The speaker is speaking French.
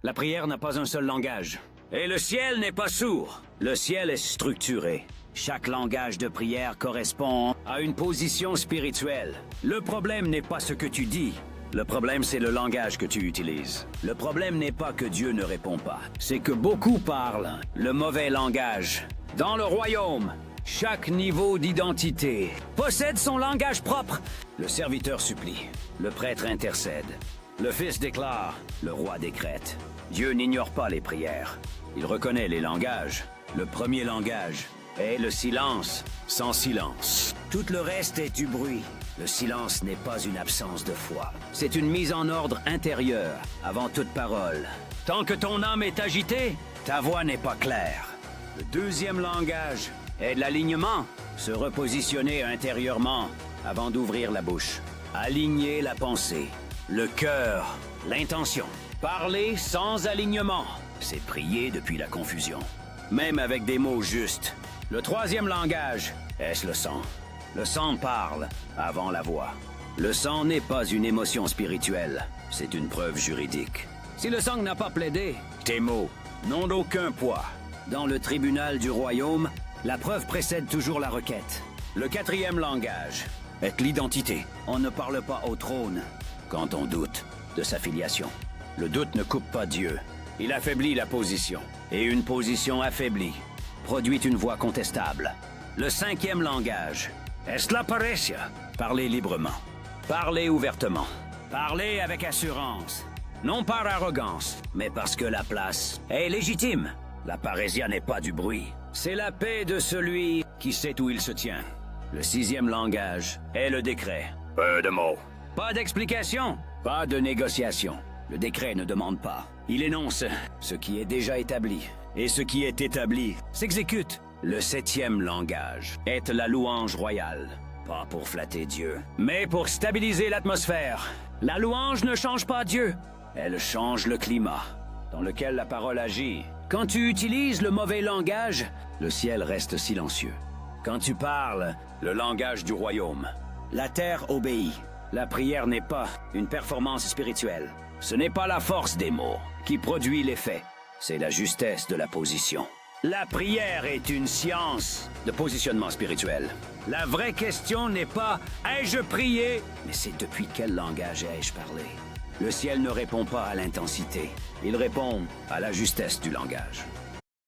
La prière n'a pas un seul langage. Et le ciel n'est pas sourd. Le ciel est structuré. Chaque langage de prière correspond à une position spirituelle. Le problème n'est pas ce que tu dis. Le problème, c'est le langage que tu utilises. Le problème n'est pas que Dieu ne répond pas. C'est que beaucoup parlent le mauvais langage. Dans le royaume, chaque niveau d'identité possède son langage propre. Le serviteur supplie. Le prêtre intercède. Le fils déclare. Le roi décrète. Dieu n'ignore pas les prières. Il reconnaît les langages. Le premier langage est le silence. Sans silence, tout le reste est du bruit. Le silence n'est pas une absence de foi. C'est une mise en ordre intérieure avant toute parole. Tant que ton âme est agitée, ta voix n'est pas claire. Le deuxième langage est de l'alignement. Se repositionner intérieurement avant d'ouvrir la bouche. Aligner la pensée, le cœur, l'intention. Parler sans alignement, c'est prier depuis la confusion. Même avec des mots justes. Le troisième langage, est-ce le sang? Le sang parle avant la voix. Le sang n'est pas une émotion spirituelle, c'est une preuve juridique. Si le sang n'a pas plaidé, tes mots n'ont aucun poids. Dans le tribunal du royaume, la preuve précède toujours la requête. Le quatrième langage est l'identité. On ne parle pas au trône quand on doute de sa filiation. Le doute ne coupe pas Dieu. Il affaiblit la position. Et une position affaiblie produit une voix contestable. Le cinquième langage est la paresia. Parler librement. Parler ouvertement. Parler avec assurance. Non par arrogance, mais parce que la place est légitime. La parésia n'est pas du bruit. C'est la paix de celui qui sait où il se tient. Le sixième langage est le décret. Peu de mots. Pas d'explication. Pas de négociation. Le décret ne demande pas. Il énonce ce qui est déjà établi. Et ce qui est établi s'exécute. Le septième langage est la louange royale. Pas pour flatter Dieu, mais pour stabiliser l'atmosphère. La louange ne change pas Dieu. Elle change le climat dans lequel la parole agit. Quand tu utilises le mauvais langage, le ciel reste silencieux. Quand tu parles le langage du royaume, la terre obéit. La prière n'est pas une performance spirituelle. Ce n'est pas la force des mots qui produit l'effet. C'est la justesse de la position. La prière est une science de positionnement spirituel. La vraie question n'est pas « ai-je prié ?» mais c'est depuis quel langage ai-je parlé. Le ciel ne répond pas à l'intensité. Il répond à la justesse du langage.